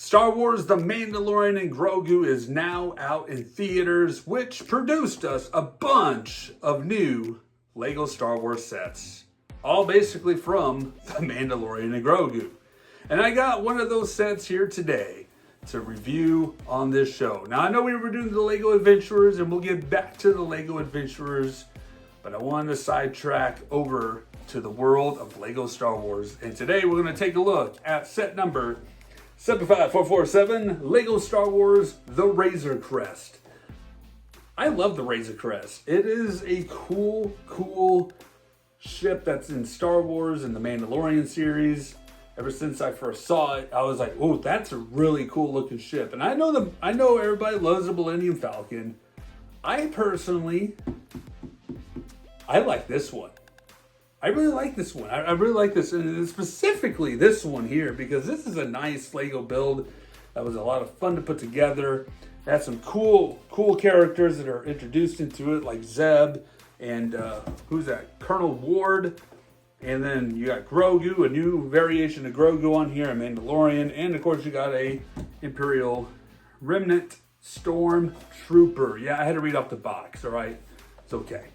Star Wars The Mandalorian and Grogu is now out in theaters, which produced us a bunch of new Lego Star Wars sets. All basically from The Mandalorian and Grogu. And I got one of those sets here today to review on this show. Now I know we were doing the Lego Adventurers and we'll get back to the Lego Adventurers, but I wanted to sidetrack over to the world of Lego Star Wars. And today we're going to take a look at set number 75447, Lego Star Wars The Razor Crest. I love the Razor Crest. It is a cool ship that's in Star Wars and the Mandalorian series. Ever since I first saw it, I was like, "Oh, that's a really cool looking ship." And I know everybody loves the Millennium Falcon. I personally, I like this one. I really like this one. I really like this, and specifically this one here, because this is a nice Lego build that was a lot of fun to put together. It had some cool characters that are introduced into it, like Zeb and who's that? Colonel Ward. And then you got Grogu, a new variation of Grogu on here, a Mandalorian, and of course you got a Imperial Remnant Storm Trooper. Yeah, I had to read off the box, all right? It's okay.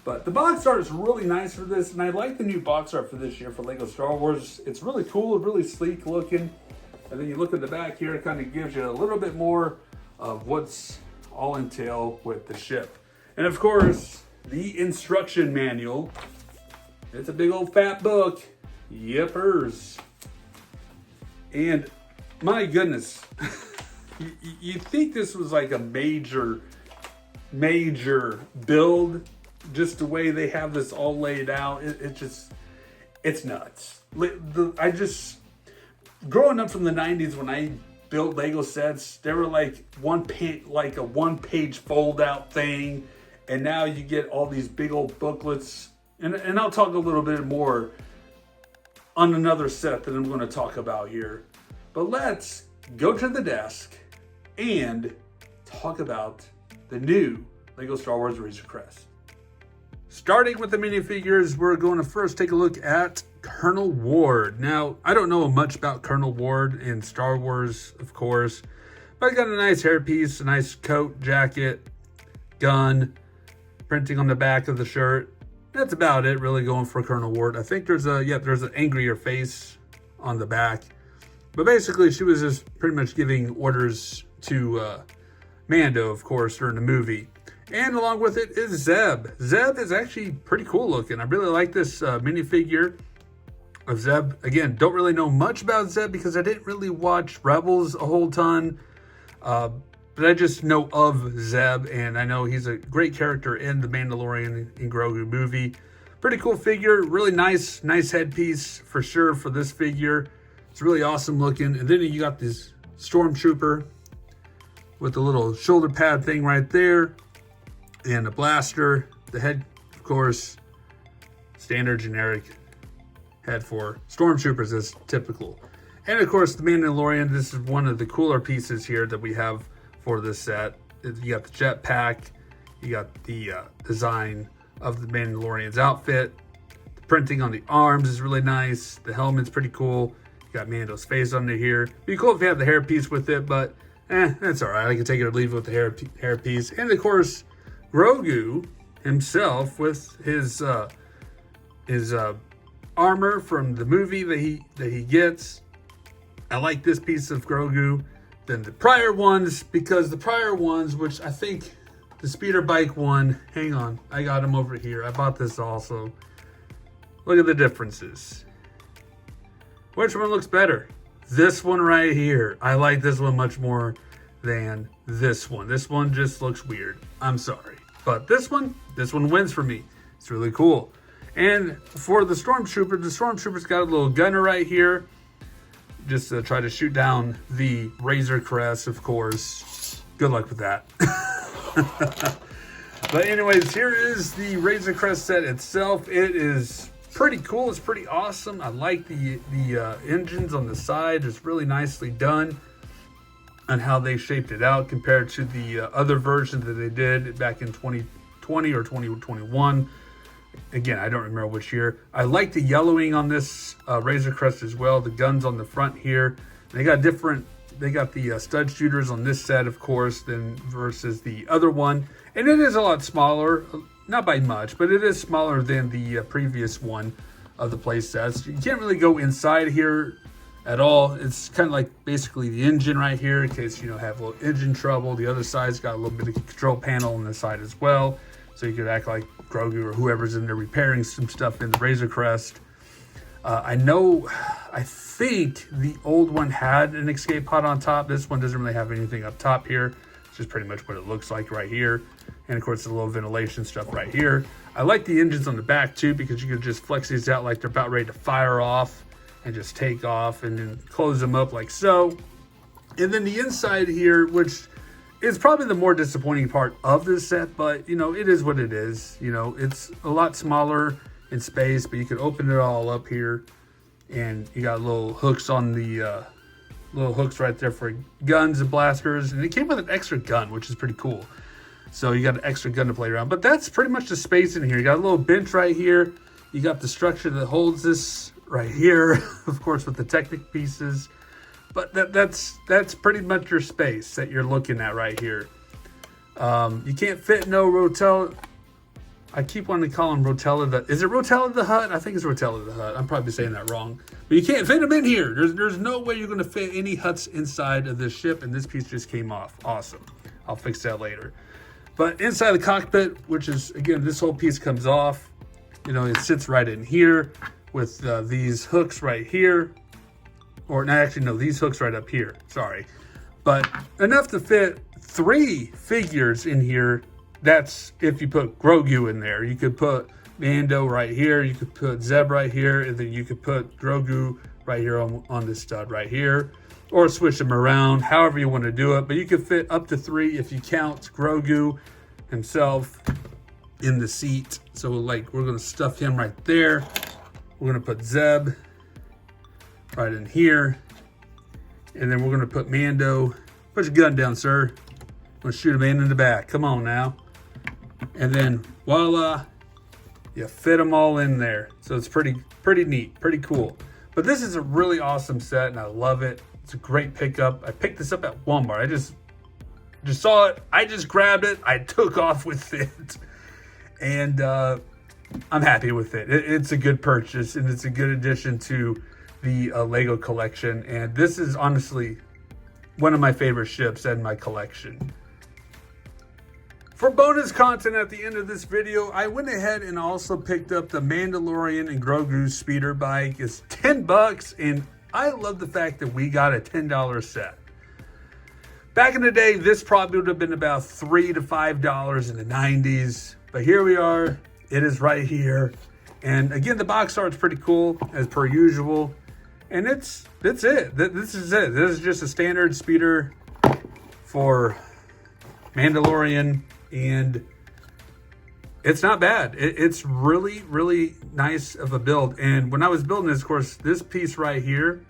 But the box art is really nice for this, and I like the new box art for this year for Lego Star Wars. It's really cool, really sleek looking. And then you look at the back here, it kind of gives you a little bit more of what's all entailed with the ship. And of course, the instruction manual. It's a big old fat book. Yippers. And my goodness, you think this was like a major build, just the way they have this all laid out. It's nuts. Growing up from the 90s when I built Lego sets, they were like a one-page fold-out thing. And now you get all these big old booklets. And I'll talk a little bit more on another set that I'm going to talk about here. But let's go to the desk and talk about the new Lego Star Wars Razor Crest. Starting with the minifigures, we're going to first take a look at Colonel Ward. Now, I don't know much about Colonel Ward in Star Wars, of course. But I got a nice hairpiece, a nice coat, jacket, gun, printing on the back of the shirt. That's about it, really, going for Colonel Ward. I think there's an angrier face on the back. But basically, she was just pretty much giving orders to Mando, of course, during the movie. And along with it is Zeb. Zeb is actually pretty cool looking. I really like this minifigure of Zeb. Again, don't really know much about Zeb because I didn't really watch Rebels a whole ton. But I just know of Zeb, and I know he's a great character in the Mandalorian and Grogu movie. Pretty cool figure, really nice headpiece for sure for this figure. It's really awesome looking. And then you got this Stormtrooper with the little shoulder pad thing right there, and a blaster. The head, of course, standard generic head for Stormtroopers as typical. And of course, the Mandalorian. This is one of the cooler pieces here that we have for this set. You got the jetpack, you got the design of the Mandalorian's outfit. The printing on the arms is really nice. The helmet's pretty cool. You got Mando's face under here. Be cool if you have the hairpiece with it, but that's all right. I can take it or leave it with the hairpiece. And of course, Grogu himself with his armor from the movie that he gets. I like this piece of Grogu than the prior ones, because the prior ones, which I think the speeder bike one, hang on, I got him over here. I bought this also. Look at the differences. Which one looks better? This one right here. I like this one much more than this one. This one just looks weird. I'm sorry. But this one wins for me. It's really cool. And for the Stormtrooper's got a little gunner right here, just to try to shoot down the Razor Crest, of course. Good luck with that. But anyways, here is the Razor Crest set itself. It is pretty cool. It's pretty awesome. I like the engines on the side. It's really nicely done on how they shaped it out compared to the other version that they did back in 2020 or 2021. Again, I don't remember which year. I like the yellowing on this Razor Crest as well. The guns on the front here. They got different they got the stud shooters on this set, of course, than versus the other one. And it is a lot smaller, not by much, but it is smaller than the previous one of the play sets. You can't really go inside here at all. It's kind of like basically the engine right here in case you have a little engine trouble. The other side's got a little bit of control panel on the side as well, so you could act like Grogu or whoever's in there repairing some stuff in the Razor Crest. I think the old one had an escape pod on top. This one doesn't really have anything up top here. It's just pretty much what it looks like right here. And of course, the little ventilation stuff right here. I like the engines on the back too, because you can just flex these out like they're about ready to fire off and just take off and then close them up like so. And then the inside here, which is probably the more disappointing part of this set, but it is what it is. It's a lot smaller in space, but you can open it all up here, and you got little hooks on the little hooks right there for guns and blasters, and it came with an extra gun, which is pretty cool. So you got an extra gun to play around, but that's pretty much the space in here. You got a little bench right here. You got the structure that holds this right here, of course, with the Technic pieces. But that's pretty much your space that you're looking at right here. You can't fit no Rotella. I keep wanting to call him Rotella. Is it Rotella the Hutt? I think it's Rotella the Hutt. I'm probably saying that wrong. But you can't fit them in here. There's no way you're going to fit any Hutts inside of this ship, and this piece just came off. Awesome. I'll fix that later. But inside the cockpit, which is, again, this whole piece comes off. It sits right in here with these hooks right here. Or, no, actually, no, these hooks right up here. Sorry. But enough to fit 3 figures in here. That's if you put Grogu in there. You could put Mando right here. You could put Zeb right here. And then you could put Grogu right here on this stud right here. Or switch them around, however you want to do it. But you could fit up to 3 if you count Grogu himself in the seat. So, like, we're going to stuff him right there. We're going to put Zeb right in here. And then we're going to put Mando. Put your gun down, sir. I'm going to shoot a man in the back. Come on now. And then, voila, you fit them all in there. So it's pretty neat, pretty cool. But this is a really awesome set, and I love it. It's a great pickup. I picked this up at Walmart. I just saw it. I just grabbed it. I took off with it. And I'm happy with it. It's a good purchase, and it's a good addition to the Lego collection. And this is honestly one of my favorite ships in my collection. For bonus content at the end of this video, I went ahead and also picked up the Mandalorian and Grogu speeder bike. It's $10, and I love the fact that we got a $10 set. Back in the day, this probably would have been about $3 to $5 in the 90s, but here we are. It is right here. And again, the box art's pretty cool, as per usual. And that's it. This is it. This is just a standard speeder for Mandalorian, and it's not bad. It's really, really nice of a build. And when I was building this, of course, this piece right here,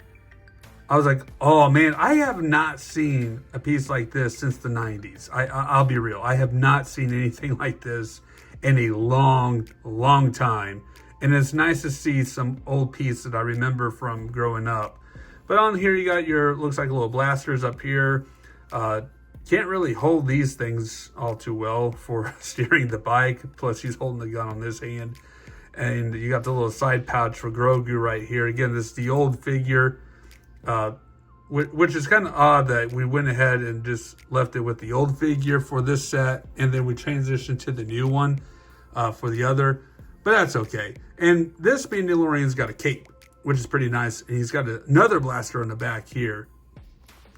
I was like, oh man, I have not seen a piece like this since the 90s. I'll be real. I have not seen anything like this in a long, long time. And it's nice to see some old piece that I remember from growing up. But on here, you got your, looks like little blasters up here. Can't really hold these things all too well for steering the bike. Plus, he's holding the gun on this hand. And you got the little side pouch for Grogu right here. Again, this is the old figure, which is kind of odd that we went ahead and just left it with the old figure for this set. And then we transitioned to the new one for the other. But that's okay. And this Mandalorian's got a cape, which is pretty nice. And he's got another blaster on the back here.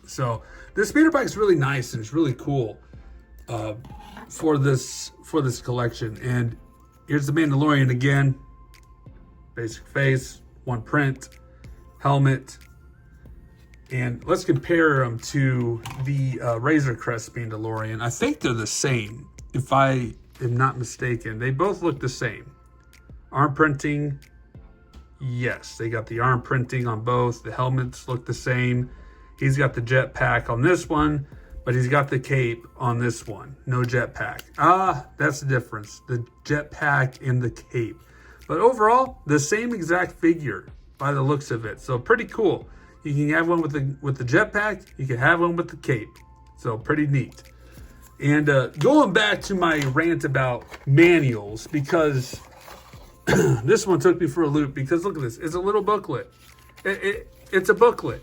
So this speeder bike is really nice, and it's really cool for this collection. And here's the Mandalorian again. Basic face, one print, helmet. And let's compare them to the Razor Crest Mandalorian. I think they're the same, if I am not mistaken. They both look the same. Arm printing, yes, they got the arm printing on both. The helmets look the same. He's got the jetpack on this one, but he's got the cape on this one. No jetpack. That's the difference. The jetpack and the cape. But overall, the same exact figure by the looks of it. So pretty cool. You can have one with the jetpack. You can have one with the cape. So pretty neat. And going back to my rant about manuals, because this one took me for a loop, because look at this. It's a little booklet. It's a booklet.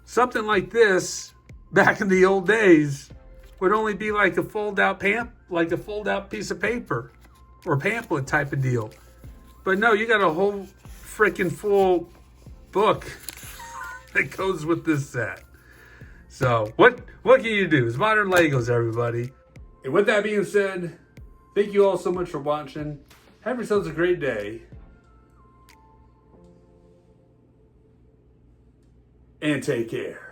Something like this, back in the old days, would only be like a fold-out piece of paper or pamphlet type of deal. But no, you got a whole freaking full book that goes with this set. So what can you do? It's modern Legos, everybody. And with that being said, thank you all so much for watching. Have yourselves a great day. And take care.